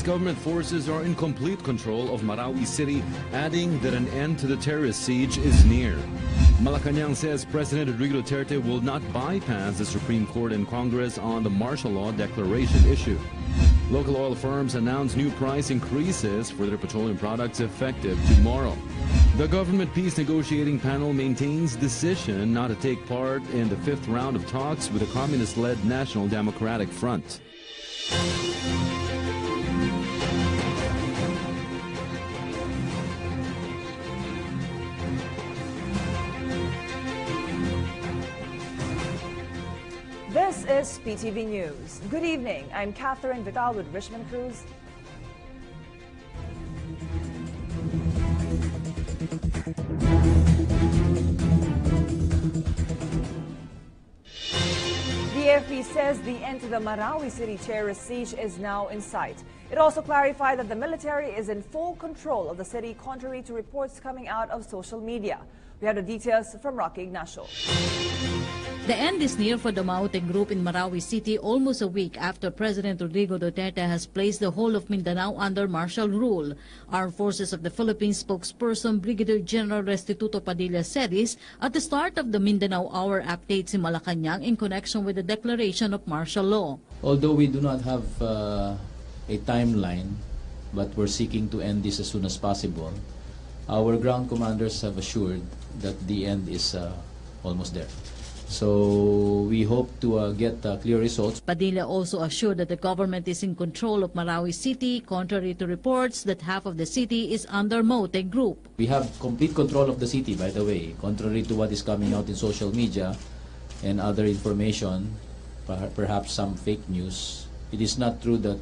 government forces are in complete control of Marawi City, adding that an end to the terrorist siege is near. Malacanang says President Rodrigo Duterte will not bypass the Supreme Court and Congress on the martial law declaration issue. Local oil firms announce new price increases for their petroleum products effective tomorrow. The government peace negotiating panel maintains decision not to take part in the fifth round of talks with the communist-led National Democratic Front. This is PTV News. Good evening. I'm Catherine Vidal with Richmond Cruz. The AFP says the end to the Marawi City terrorist siege is now in sight. It also clarified that the military is in full control of the city, contrary to reports coming out of social media. We have the details from Rocky Ignacio. The end is near for the Maute group in Marawi City almost a week after President Rodrigo Duterte has placed the whole of Mindanao under martial rule. Armed Forces of the Philippines spokesperson Brigadier General Restituto Padilla said this at the start of the Mindanao Hour updates in Malacanang in connection with the declaration of martial law. Although we do not have a timeline, but we're seeking to end this as soon as possible, our ground commanders have assured that the end is almost there. So we hope to get clear results. Padilla also assured that the government is in control of Marawi City, contrary to reports that half of the city is under Maute group. We have complete control of the city, by the way, contrary to what is coming out in social media and other information, perhaps some fake news. It is not true that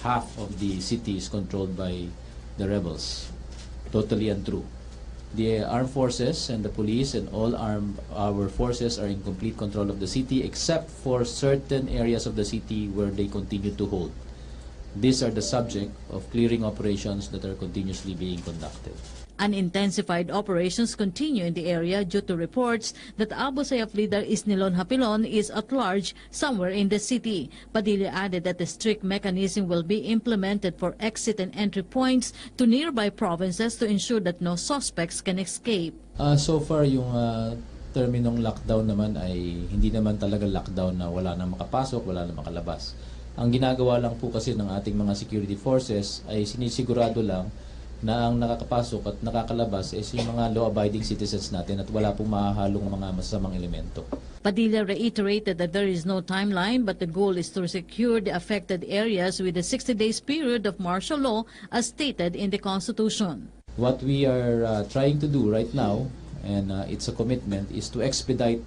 half of the city is controlled by the rebels. Totally untrue. The armed forces and the police and all our forces are in complete control of the city, except for certain areas of the city where they continue to hold. These are the subject of clearing operations that are continuously being conducted. Unintensified operations continue in the area due to reports that Abu Sayyaf leader Isnilon Hapilon is at large somewhere in the city. Padilla added that a strict mechanism will be implemented for exit and entry points to nearby provinces to ensure that no suspects can escape. So far, yung terminong lockdown naman ay hindi naman talaga lockdown na wala na makapasok, wala na makalabas. Ang ginagawa lang po kasi ng ating mga security forces ay sinisigurado lang na ang nakakapasok at nakakalabas is yung mga law-abiding citizens natin at wala pong mahahalong mga masasamang elemento. Padilla reiterated that there is no timeline, but the goal is to secure the affected areas with a 60 days period of martial law as stated in the Constitution. What we are trying to do right now, and it's a commitment, is to expedite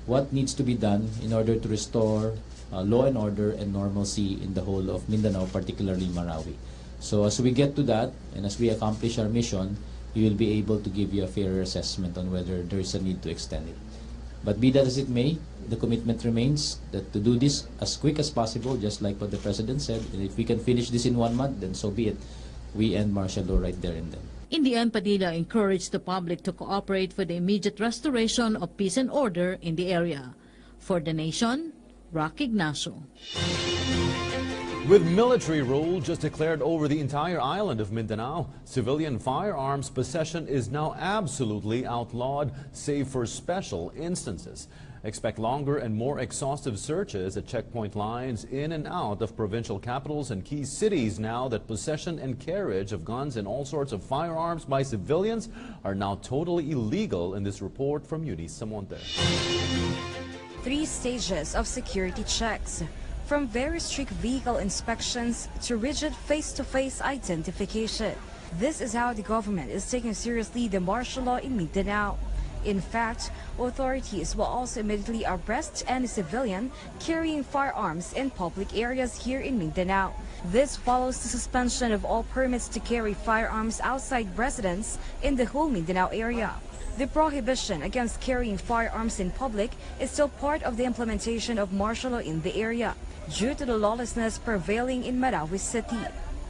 what needs to be done in order to restore law and order and normalcy in the whole of Mindanao, particularly Marawi. So as we get to that, and as we accomplish our mission, we will be able to give you a fairer assessment on whether there is a need to extend it. But be that as it may, the commitment remains that to do this as quick as possible, just like what the President said, and if we can finish this in 1 month, then so be it. We end martial law right there and then. In the end, Padilla encouraged the public to cooperate for the immediate restoration of peace and order in the area. For the Nation, Rocky Ignacio. With military rule just declared over the entire island of Mindanao, civilian firearms possession is now absolutely outlawed, save for special instances. Expect longer and more exhaustive searches at checkpoint lines in and out of provincial capitals and key cities now that possession and carriage of guns and all sorts of firearms by civilians are now totally illegal in this report from Eunice Samonte. 3 stages of security checks, from very strict vehicle inspections to rigid face-to-face identification. This is how the government is taking seriously the martial law in Mindanao. In fact, authorities will also immediately arrest any civilian carrying firearms in public areas here in Mindanao. This follows the suspension of all permits to carry firearms outside residence in the whole Mindanao area. The prohibition against carrying firearms in public is still part of the implementation of martial law in the area, due to the lawlessness prevailing in Marawi City.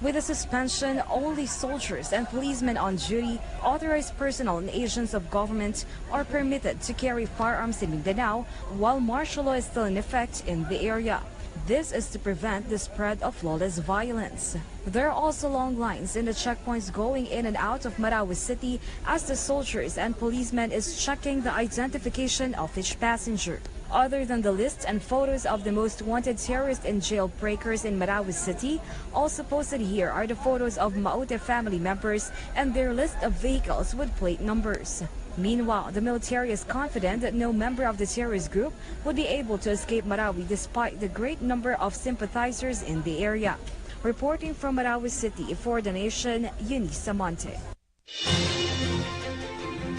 With the suspension, only soldiers and policemen on duty, authorized personnel and agents of government are permitted to carry firearms in Mindanao, while martial law is still in effect in the area. This is to prevent the spread of lawless violence. There are also long lines in the checkpoints going in and out of Marawi City as the soldiers and policemen is checking the identification of each passenger. Other than the lists and photos of the most wanted terrorists and jailbreakers in Marawi City, also posted here are the photos of Maute family members and their list of vehicles with plate numbers. Meanwhile, the military is confident that no member of the terrorist group would be able to escape Marawi despite the great number of sympathizers in the area. Reporting from Marawi City for The Nation, Eunice Monte.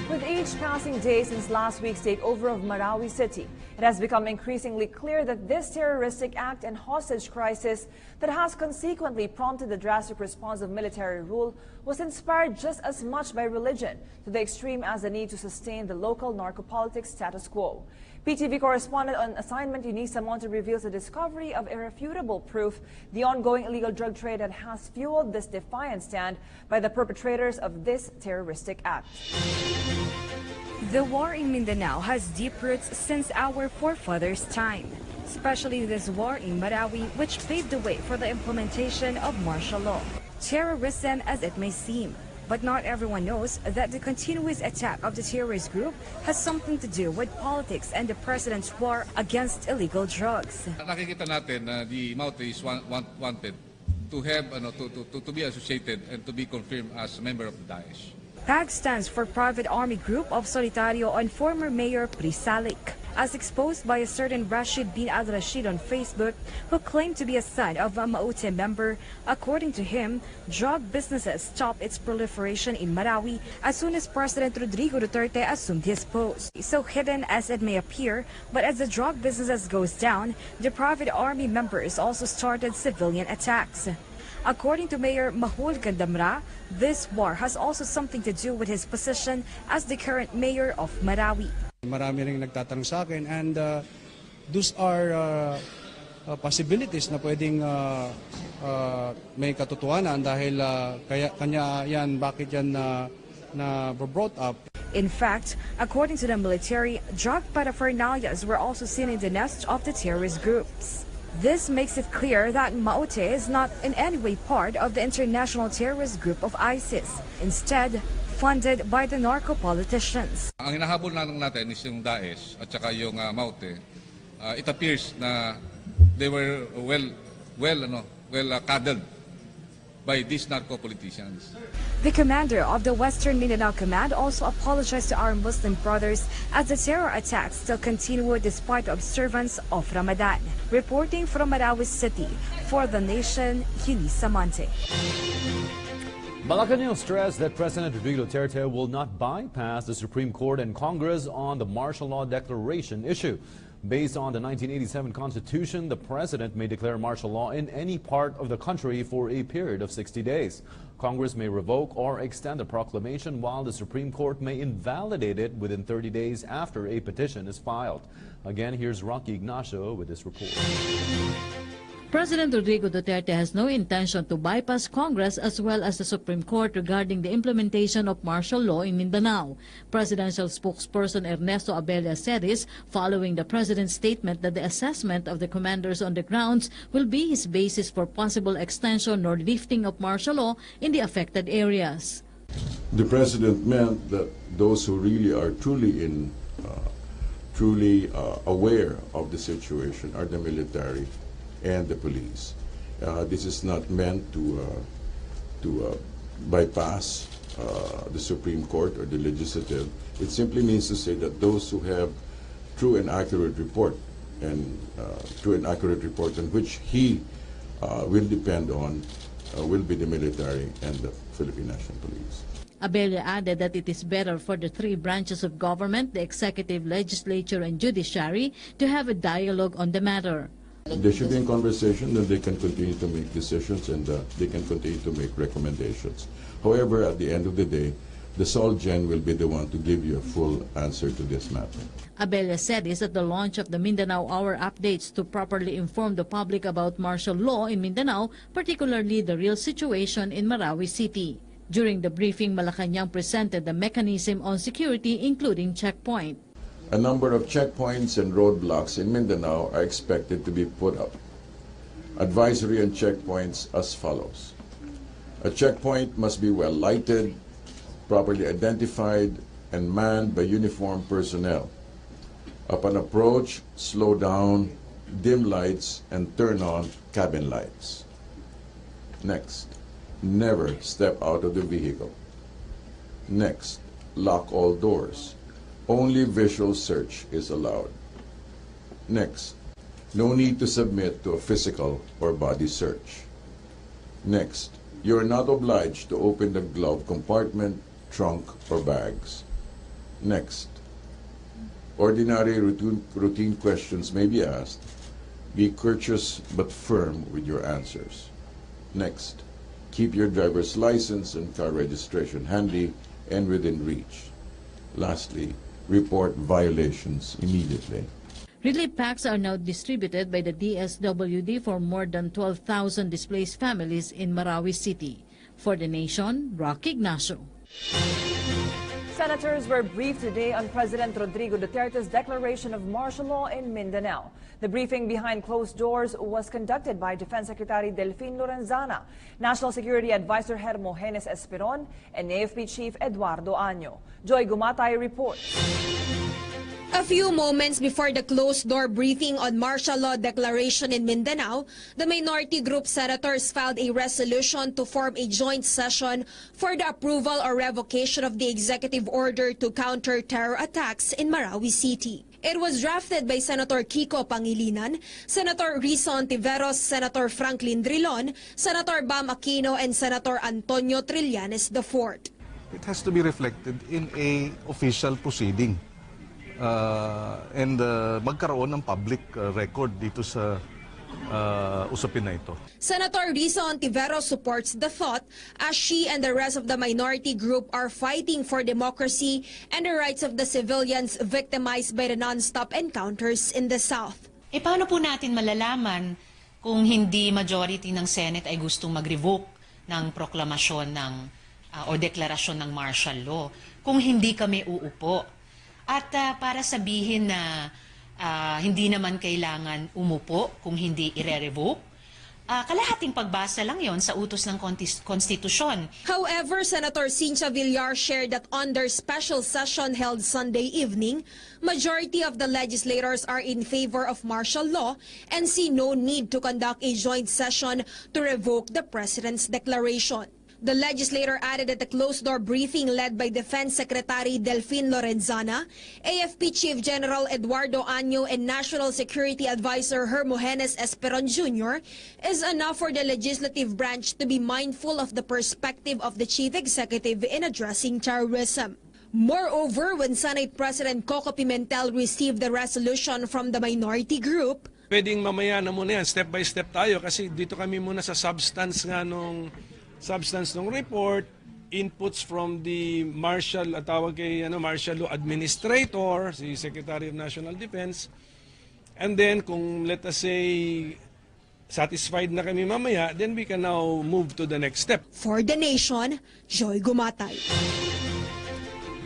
With each passing day since last week's takeover of Marawi City, it has become increasingly clear that this terroristic act and hostage crisis that has consequently prompted the drastic response of military rule was inspired just as much by religion to the extreme as the need to sustain the local narcopolitics status quo. PTV correspondent on assignment Eunice Monte reveals the discovery of irrefutable proof the ongoing illegal drug trade that has fueled this defiant stand by the perpetrators of this terroristic act. The war in Mindanao has deep roots since our forefathers' time, especially this war in Marawi, which paved the way for the implementation of martial law. Terrorism as it may seem, but not everyone knows that the continuous attack of the terrorist group has something to do with politics and the president's war against illegal drugs. Nakikita natin na the Maute is wanted to have to be associated and to be confirmed as a member of the Daesh. PAG stands for Private Army Group of Solitario on former Mayor Prisalik, as exposed by a certain Rashid bin al-Rashid on Facebook, who claimed to be a son of a Maute member. According to him, drug businesses stopped its proliferation in Marawi as soon as President Rodrigo Duterte assumed his post. So hidden as it may appear, but as the drug businesses goes down, the private army members also started civilian attacks. According to Mayor Mahul Gandamra, this war has also something to do with his position as the current mayor of Marawi. Marami ring nagtatanong sa akin, and those are possibilities na pwedeng may katotohanan dahil kanya yan, bakit yan na brought up. In fact, according to the military, drug paraphernalias were also seen in the nest of the terrorist groups. This makes it clear that Maute is not in any way part of the international terrorist group of ISIS, instead funded by the narco-politicians. Ang hinahabol natin is yung Daesh at saka yung Maute. It appears na they were well cuddled by these narco-politicians. The commander of the Western Mindanao Command also apologized to our Muslim brothers as the terror attacks still continue despite observance of Ramadan. Reporting from Marawi City for The Nation, Eunice Monte. Malacanang stressed that President Rodrigo Duterte will not bypass the Supreme Court and Congress on the martial law declaration issue. Based on the 1987 Constitution, the president may declare martial law in any part of the country for a period of 60 days. Congress may revoke or extend the proclamation, while the Supreme Court may invalidate it within 30 days after a petition is filed. Again, here's Rocky Ignacio with this report. President Rodrigo Duterte has no intention to bypass Congress as well as the Supreme Court regarding the implementation of martial law in Mindanao. Presidential spokesperson Ernesto Abella said this following the president's statement that the assessment of the commanders on the grounds will be his basis for possible extension or lifting of martial law in the affected areas. The president meant that those who really are truly aware of the situation are the military and the police. This is not meant to bypass the Supreme Court or the legislative. It simply means to say that those who have true and accurate report on which he will depend on will be the military and the Philippine National Police. Abella added that it is better for the three branches of government, the executive, legislature, and judiciary, to have a dialogue on the matter. There should be a conversation, then they can continue to make decisions and they can continue to make recommendations. However, at the end of the day, the SOLGEN will be the one to give you a full answer to this matter. Abella said this at the launch of the Mindanao Hour updates to properly inform the public about martial law in Mindanao, particularly the real situation in Marawi City. During the briefing, Malacanang presented the mechanism on security, including checkpoint. A number of checkpoints and roadblocks in Mindanao are expected to be put up Advisory and checkpoints as follows. A checkpoint must be well lighted, properly identified, and manned by uniformed personnel. Upon approach, slow down, dim lights, and turn on cabin lights. Next, never step out of the vehicle. Next, lock all doors. Only visual search is allowed. Next, no need to submit to a physical or body search. Next, you are not obliged to open the glove compartment, trunk, or bags. Next, ordinary routine questions may be asked. Be courteous but firm with your answers. Next, keep your driver's license and car registration handy and within reach. Lastly, report violations immediately. Relief packs are now distributed by the DSWD for more than 12,000 displaced families in Marawi City. For The Nation, Rocky Ignacio. Senators were briefed today on President Rodrigo Duterte's declaration of martial law in Mindanao. The briefing behind closed doors was conducted by Defense Secretary Delfin Lorenzana, National Security Advisor Hermogenes Esperon, and AFP Chief Eduardo Año. Joy Gumatay reports. A few moments before the closed-door briefing on martial law declaration in Mindanao, the minority group senators filed a resolution to form a joint session for the approval or revocation of the executive order to counter terror attacks in Marawi City. It was drafted by Senator Kiko Pangilinan, Senator Rizo Ontiveros, Senator Franklin Drilon, Senator Bam Aquino, and Senator Antonio Trillanes IV. It has to be reflected in a official proceeding. And magkaroon ng public record dito sa usapin na ito. Senator Rizo Ontiveros supports the thought as she and the rest of the minority group are fighting for democracy and the rights of the civilians victimized by the non-stop encounters in the South. E paano po natin malalaman kung hindi majority ng Senate ay gustong mag-revoke ng proklamasyon ng o deklarasyon ng martial law kung hindi kami uupo? At para sabihin na hindi naman kailangan umupo kung hindi ire-revoke, kalahating pagbasa lang yon sa utos ng konstitusyon. However, Senator Cynthia Villar shared that on their special session held Sunday evening, majority of the legislators are in favor of martial law and see no need to conduct a joint session to revoke the President's declaration. The legislator added that the closed-door briefing led by Defense Secretary Delfin Lorenzana, AFP Chief General Eduardo Año, and National Security Advisor Hermogenes Esperon Jr. is enough for the legislative branch to be mindful of the perspective of the Chief Executive in addressing terrorism. Moreover, when Senate President Coco Pimentel received the resolution from the minority group, pwedeng mamaya na muna yan, step by step tayo kasi dito kami muna sa substance ng report, inputs from the martial law administrator, si Secretary of National Defense, and then kung let us say satisfied na kami mamaya, then we can now move to the next step. For The Nation, Joy Gumatay.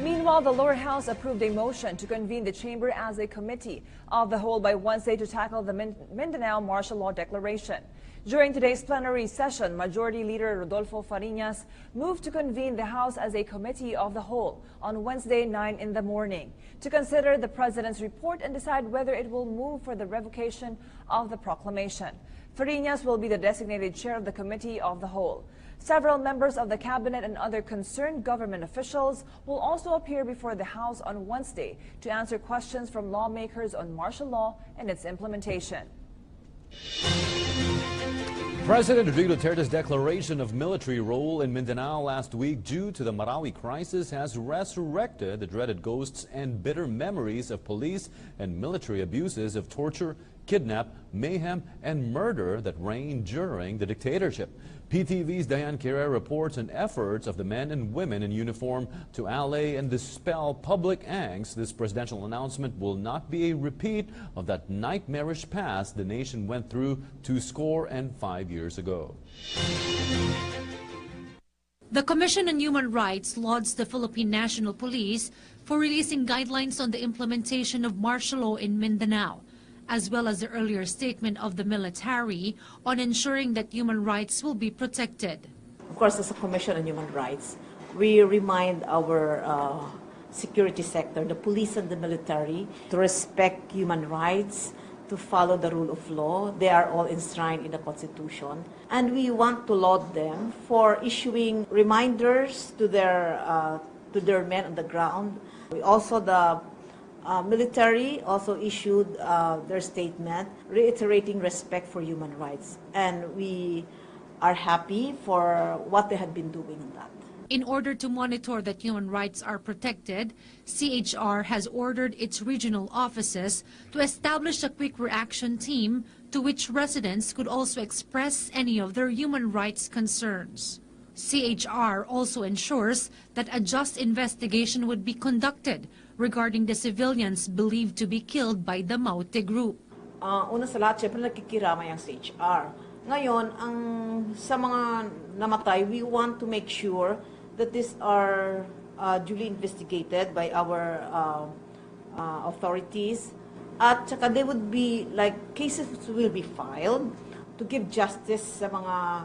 Meanwhile, the lower house approved a motion to convene the chamber as a committee of the whole by Wednesday to tackle the Mindanao martial law declaration. During today's plenary session, Majority Leader Rodolfo Fariñas moved to convene the House as a committee of the whole on Wednesday 9 in the morning to consider the President's report and decide whether it will move for the revocation of the proclamation. Fariñas will be the designated chair of the Committee of the Whole. Several members of the cabinet and other concerned government officials will also appear before the House on Wednesday to answer questions from lawmakers on martial law and its implementation. President Rodrigo Duterte's declaration of military role in Mindanao last week due to the Marawi crisis has resurrected the dreaded ghosts and bitter memories of police and military abuses of torture, kidnap, mayhem, and murder that reigned during the dictatorship. PTV's Diane Quirera reports on efforts of the men and women in uniform to allay and dispel public angst. This presidential announcement will not be a repeat of that nightmarish past the nation went through 25 years ago. The Commission on Human Rights lauds the Philippine National Police for releasing guidelines on the implementation of martial law in Mindanao. as well as the earlier statement of the military on ensuring that human rights will be protected. Of course, as a Commission on Human Rights, we remind our security sector, the police and the military, to respect human rights, to follow the rule of law. They are all enshrined in the Constitution. And we want to laud them for issuing reminders to their men on the ground. Also, the military also issued their statement reiterating respect for human rights. And we are happy for what they had been doing on that. In order to monitor that human rights are protected, CHR has ordered its regional offices to establish a quick reaction team to which residents could also express any of their human rights concerns. CHR also ensures that a just investigation would be conducted regarding the civilians believed to be killed by the Maute group. Una sa lahat, syempre nagkikiramay ang CHR. Ngayon, sa mga namatay, we want to make sure that these are duly investigated by our authorities. At saka they would be, like, cases will be filed to give justice sa mga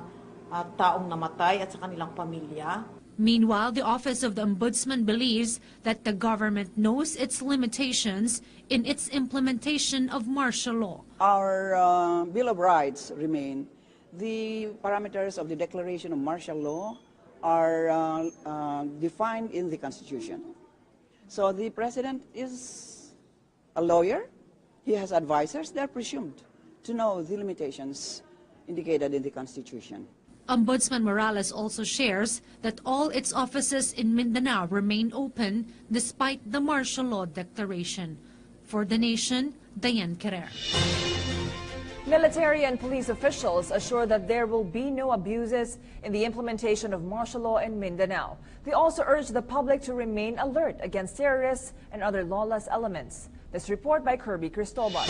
taong namatay at sa kanilang pamilya. Meanwhile, the Office of the Ombudsman believes that the government knows its limitations in its implementation of martial law. Our Bill of Rights remain. The parameters of the declaration of martial law are defined in the Constitution. So the President is a lawyer. He has advisors. They are presumed to know the limitations indicated in the Constitution. Ombudsman Morales also shares that all its offices in Mindanao remain open despite the martial law declaration. For the Nation, Diane Carrera. Military and police officials assure that there will be no abuses in the implementation of martial law in Mindanao. They also urge the public to remain alert against terrorists and other lawless elements. This report by Kirby Cristobal.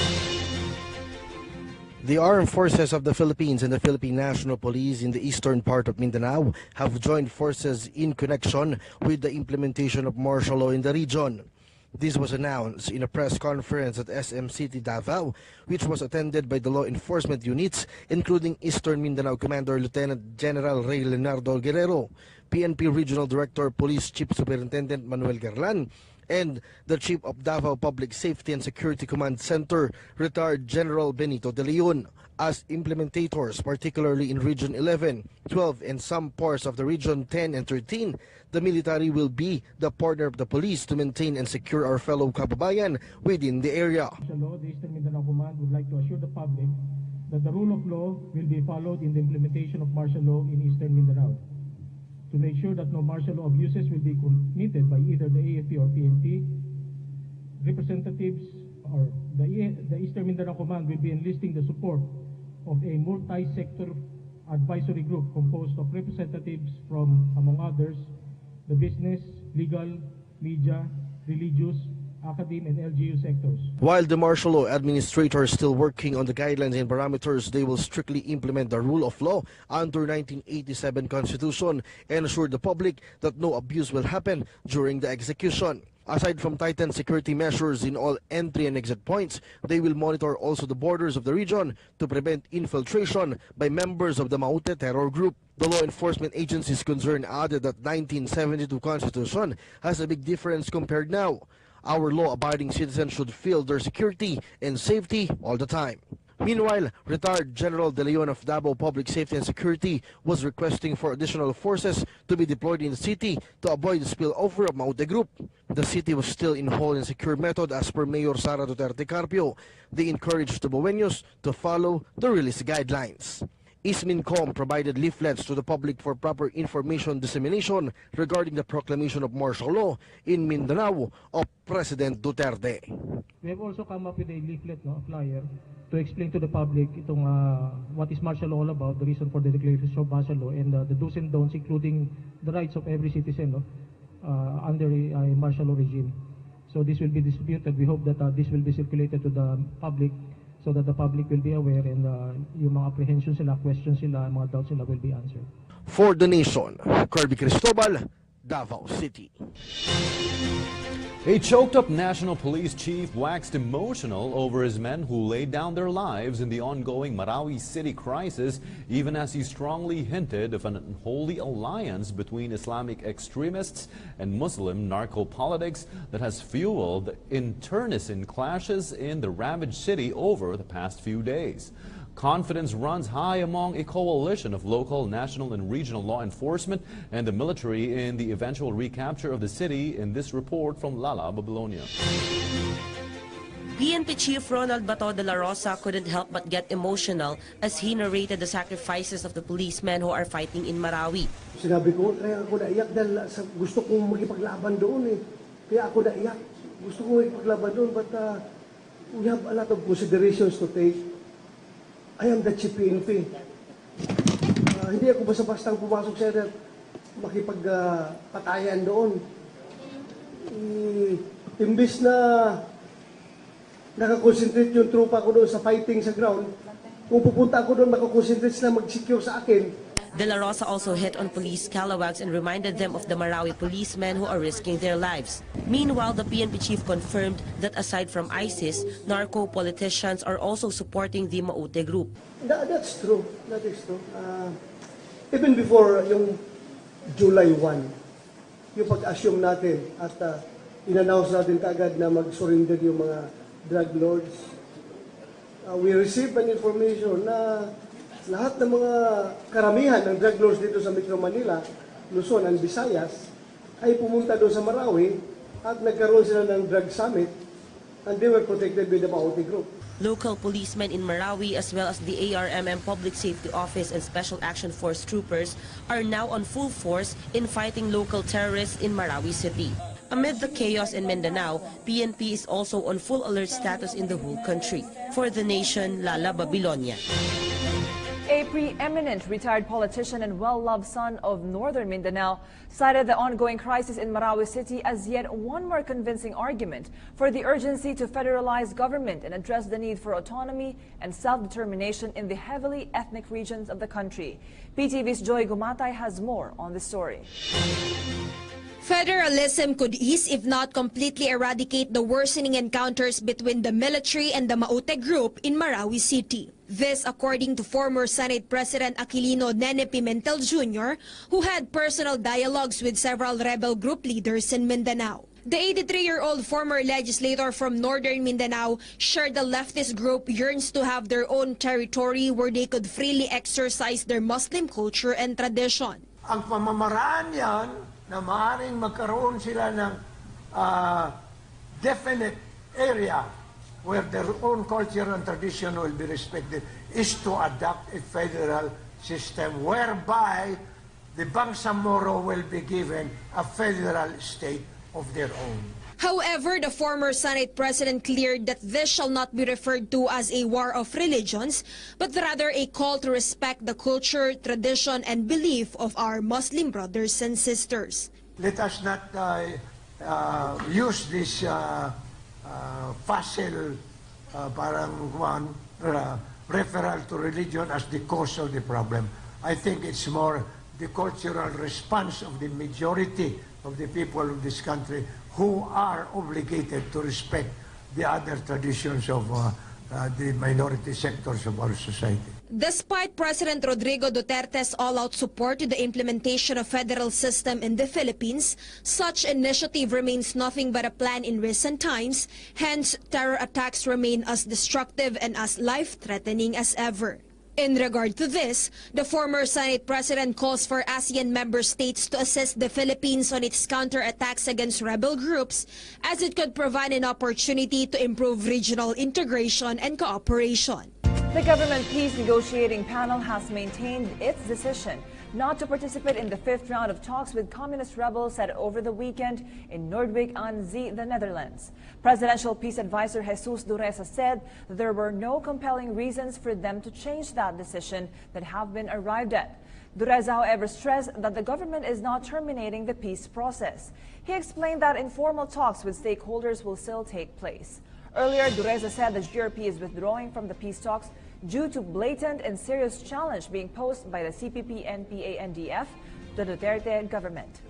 The armed forces of the Philippines and the Philippine National Police in the eastern part of Mindanao have joined forces in connection with the implementation of martial law in the region. This was announced in a press conference at SM City, Davao, which was attended by the law enforcement units, including Eastern Mindanao Commander Lieutenant General Ray Leonardo Guerrero, PNP Regional Director Police Chief Superintendent Manuel Garlan, and the Chief of Davao Public Safety and Security Command Center, retired General Benito de Leon. As implementators, particularly in Region 11, 12, and some parts of the Region 10 and 13, the military will be the partner of the police to maintain and secure our fellow kababayan within the area. The Eastern Mindanao Command would like to assure the public that the rule of law will be followed in the implementation of martial law in Eastern Mindanao. To make sure that no martial law abuses will be committed by either the AFP or PNP, representatives or the Eastern Mindanao Command will be enlisting the support of a multi-sector advisory group composed of representatives from, among others, the business, legal, media, religious, academe, and LGU sectors. While the martial law administrator is still working on the guidelines and parameters, they will strictly implement the rule of law under 1987 Constitution and assure the public that no abuse will happen during the execution. Aside from tightened security measures in all entry and exit points, they will monitor also the borders of the region to prevent infiltration by members of the Maute terror group. The law enforcement agencies concerned added that 1972 Constitution has a big difference compared now. Our law-abiding citizens should feel their security and safety all the time. Meanwhile, retired General De Leon of Davao Public Safety and Security was requesting for additional forces to be deployed in the city to avoid the spillover of Maute Group. The city was still in hold and secure method as per Mayor Sara Duterte Carpio. They encouraged Taboeños to follow the release guidelines. Ismincom provided leaflets to the public for proper information dissemination regarding the proclamation of martial law in Mindanao of President Duterte. We have also come up with a leaflet, a flyer, to explain to the public itong, what is martial law all about, the reason for the declaration of martial law, and the do's and don'ts, including the rights of every citizen under a martial law regime. So this will be distributed. We hope that this will be circulated to the public so that the public will be aware and yung mga apprehensions sila, questions sila, mga doubts sila will be answered. For the Nation, Kirby Cristobal, Davao City. A choked-up national police chief waxed emotional over his men who laid down their lives in the ongoing Marawi City crisis, even as he strongly hinted of an unholy alliance between Islamic extremists and Muslim narco-politics that has fueled internecine clashes in the ravaged city over the past few days. Confidence runs high among a coalition of local, national, and regional law enforcement and the military in the eventual recapture of the city in this report from Lala, Babylonia. PNP Chief Ronald Bato de la Rosa couldn't help but get emotional as he narrated the sacrifices of the policemen who are fighting in Marawi. Sinabi ko, kaya ako naiyak dahil gusto kong magipaglaban doon eh. Kaya ako naiyak. Gusto kong magipaglaban doon but we have a lot of considerations to take. I am the Chief PNP. Hindi ako basta-bastang pumasok sa area makipagpatayan doon. Imbis na nakakonsentrate yung trupa ko doon sa fighting sa ground, kung pupunta ako doon, makakonsentrate sila mag-secure sa akin. De la Rosa also hit on police scalawags and reminded them of the Marawi policemen who are risking their lives. Meanwhile, the PNP chief confirmed that aside from ISIS, narco-politicians are also supporting the Maute group. That's true. That is true. Even before yung July 1, yung pag-assume natin at in-announce natin kaagad na mag-surrender yung mga drug lords, we received an information na lahat ng mga karamihan ng drug lords dito sa Metro Manila, Luzon and Visayas ay pumunta doon sa Marawi at nagkaroon sila ng drug summit and they were protected by the Maute group. Local policemen in Marawi as well as the ARMM Public Safety Office and Special Action Force troopers are now on full force in fighting local terrorists in Marawi City. Amid the chaos in Mindanao, PNP is also on full alert status in the whole country. For the Nation, Lala, Babylonia. A preeminent retired politician and well-loved son of northern Mindanao cited the ongoing crisis in Marawi City as yet one more convincing argument for the urgency to federalize government and address the need for autonomy and self-determination in the heavily ethnic regions of the country. PTV's Joy Gumatay has more on this story. Federalism could ease, if not completely eradicate, the worsening encounters between the military and the Maute group in Marawi City. This according to former Senate President Aquilino Nene Pimentel Jr., who had personal dialogues with several rebel group leaders in Mindanao. The 83-year-old former legislator from northern Mindanao shared the leftist group yearns to have their own territory where they could freely exercise their Muslim culture and tradition. Ang pamamaraan yan na maaaring magkaroon sila ng definite area where their own culture and tradition will be respected is to adopt a federal system whereby the Bangsamoro will be given a federal state of their own. However, the former Senate President cleared that this shall not be referred to as a war of religions, but rather a call to respect the culture, tradition, and belief of our Muslim brothers and sisters. Let us not use this facile referral to religion as the cause of the problem. I think it's more the cultural response of the majority of the people of this country who are obligated to respect the other traditions of the minority sectors of our society. Despite President Rodrigo Duterte's all-out support to the implementation of federal system in the Philippines, such initiative remains nothing but a plan in recent times. Hence, terror attacks remain as destructive and as life-threatening as ever. In regard to this, the former Senate President calls for ASEAN member states to assist the Philippines on its counterattacks against rebel groups, as it could provide an opportunity to improve regional integration and cooperation. The government peace negotiating panel has maintained its decision not to participate in the fifth round of talks with communist rebels set over the weekend in Noordwijk aan Zee, the Netherlands. Presidential Peace Advisor Jesus Dureza said that there were no compelling reasons for them to change that decision that have been arrived at. Dureza, however, stressed that the government is not terminating the peace process. He explained that informal talks with stakeholders will still take place. Earlier, Dureza said the GRP is withdrawing from the peace talks due to blatant and serious challenge being posed by the CPP-NPA-NDF to the Duterte government.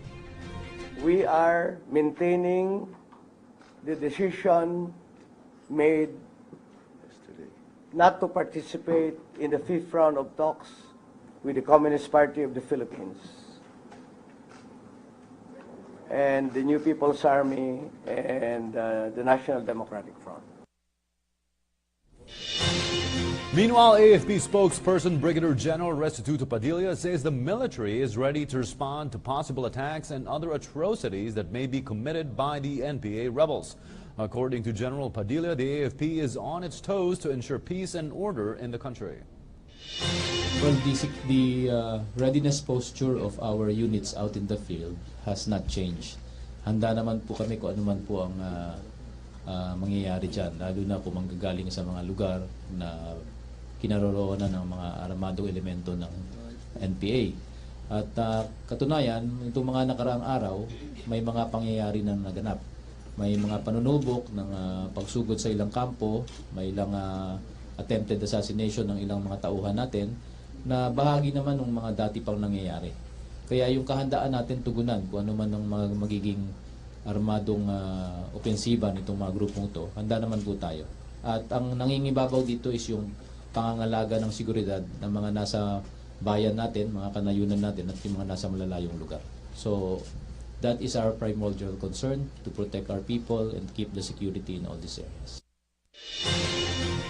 We are maintaining the decision made not to participate in the 5th round of talks with the Communist Party of the Philippines and the New People's Army and the National Democratic Front. Meanwhile, AFP spokesperson Brigadier General Restituto Padilla says the military is ready to respond to possible attacks and other atrocities that may be committed by the NPA rebels. According to General Padilla, the AFP is on its toes to ensure peace and order in the country. Well, the readiness posture of our units out in the field has not changed. Handa naman po kami kung ano man po ang mangyayari dyan, lalo na kung manggagaling sa mga lugar na kinaroroonan ng mga armadong elemento ng NPA. At katunayan, itong mga nakaraang araw, may mga pangyayari na naganap. May mga panunubok ng pagsugod sa ilang kampo, may ilang attempted assassination ng ilang mga tauhan natin na bahagi naman ng mga dati pang nangyayari. Kaya yung kahandaan natin tugunan kung ano man ang magiging armadong opensiba nitong mga grupong ito, handa naman po tayo. At ang nangingibabaw dito is yung pangangalaga ng seguridad ng mga nasa bayan natin, mga kanayunan natin at yung mga nasa malalayong lugar. So that is our primordial concern, to protect our people and keep the security in all these areas.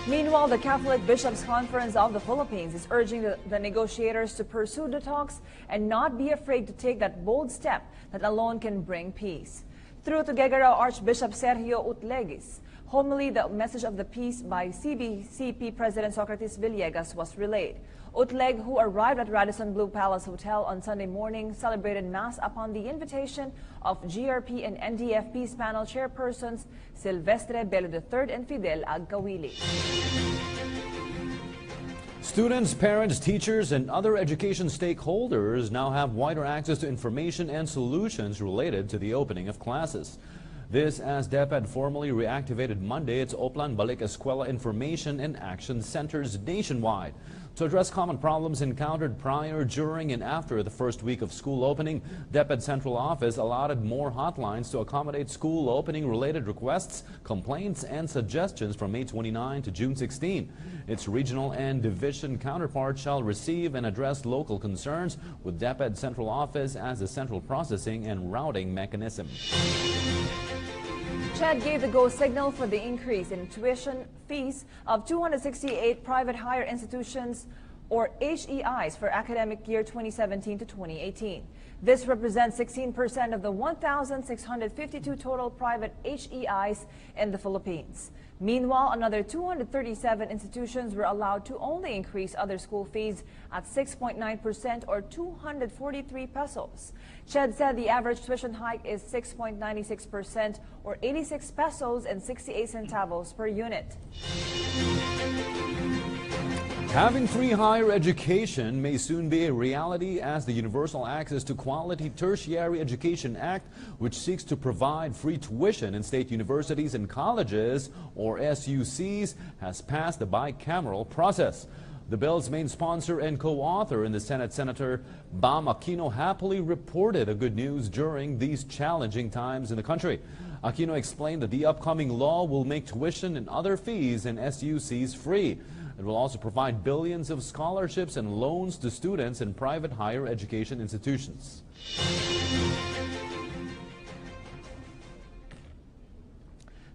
Meanwhile, the Catholic Bishops' Conference of the Philippines is urging the negotiators to pursue the talks and not be afraid to take that bold step that alone can bring peace. Through Tuguegarao Archbishop Sergio Utlegis, homily, the message of the peace by CBCP President Socrates Villegas was relayed. Utleg, who arrived at Radisson Blu Palace Hotel on Sunday morning, celebrated Mass upon the invitation of GRP and NDFP's panel chairpersons Silvestre Bello III and Fidel Agkawili. Students, parents, teachers, and other education stakeholders now have wider access to information and solutions related to the opening of classes. This as DepEd formally reactivated Monday its Oplan Balik Eskwela Information and Action Centers nationwide. To address common problems encountered prior, during, and after the first week of school opening, DepEd Central Office allotted more hotlines to accommodate school opening related requests, complaints, and suggestions from May 29 to June 16. Its regional and division counterparts shall receive and address local concerns with DepEd Central Office as the central processing and routing mechanism. CHED gave the go signal for the increase in tuition fees of 268 private higher institutions, or HEIs, for academic year 2017 to 2018. This represents 16% of the 1,652 total private HEIs in the Philippines. Meanwhile, another 237 institutions were allowed to only increase other school fees at 6.9%, or 243 pesos. CHED said the average tuition hike is 6.96%, or 86 pesos and 68 centavos per unit. Having free higher education may soon be a reality as the Universal Access to Quality Tertiary Education Act, which seeks to provide free tuition in state universities and colleges, or SUCs, has passed the bicameral process. The bill's main sponsor and co-author in the Senate, Senator Bam Aquino, happily reported a good news during these challenging times in the country. Aquino explained that the upcoming law will make tuition and other fees in SUCs free. It will also provide billions of scholarships and loans to students in private higher education institutions.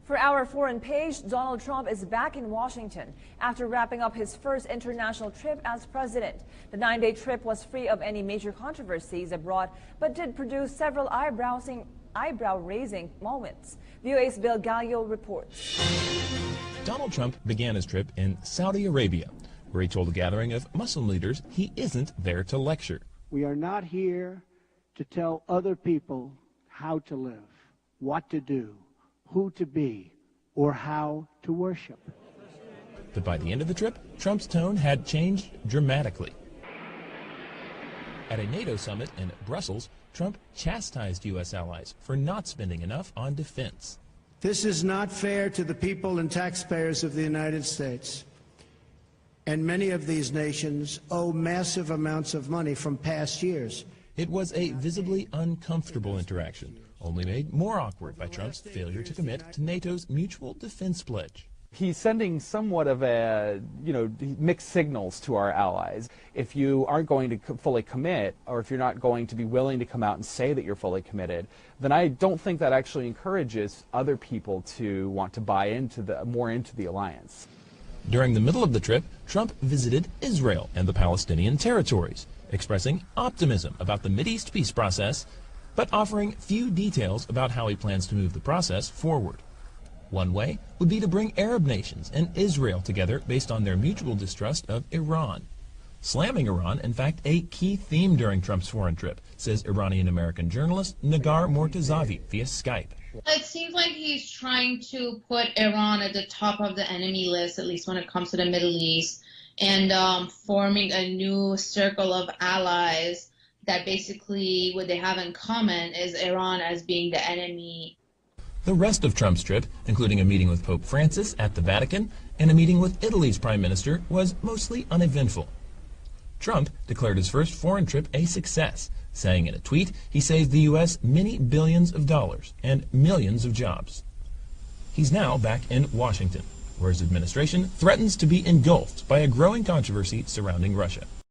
For our foreign page, Donald Trump is back in Washington after wrapping up his first international trip as president. The 9-day trip was free of any major controversies abroad, but did produce several eyebrow-raising moments. VOA's Bill Gallo reports. Donald Trump began his trip in Saudi Arabia, where he told a gathering of Muslim leaders he isn't there to lecture. We are not here to tell other people how to live, what to do, who to be, or how to worship. But by the end of the trip, Trump's tone had changed dramatically. At a NATO summit in Brussels, Trump chastised U.S. allies for not spending enough on defense. This is not fair to the people and taxpayers of the United States. And many of these nations owe massive amounts of money from past years. It was a visibly uncomfortable interaction, only made more awkward by Trump's failure to commit to NATO's mutual defense pledge. He's sending somewhat of a, mixed signals to our allies. If you aren't going to fully commit, or if you're not going to be willing to come out and say that you're fully committed, then I don't think that actually encourages other people to want to buy into more into the alliance. During the middle of the trip, Trump visited Israel and the Palestinian territories, expressing optimism about the Mideast peace process, but offering few details about how he plans to move the process forward. One way would be to bring Arab nations and Israel together based on their mutual distrust of Iran. Slamming Iran, in fact, a key theme during Trump's foreign trip, says Iranian-American journalist Nagar Mortazavi via Skype. It seems like he's trying to put Iran at the top of the enemy list, at least when it comes to the Middle East, and forming a new circle of allies that basically what they have in common is Iran as being the enemy. The rest of Trump's trip, including a meeting with Pope Francis at the Vatican and a meeting with Italy's prime minister, was mostly uneventful. Trump declared his first foreign trip a success, saying in a tweet he saved the U.S. many billions of dollars and millions of jobs. He's now back in Washington, where his administration threatens to be engulfed by a growing controversy surrounding Russia.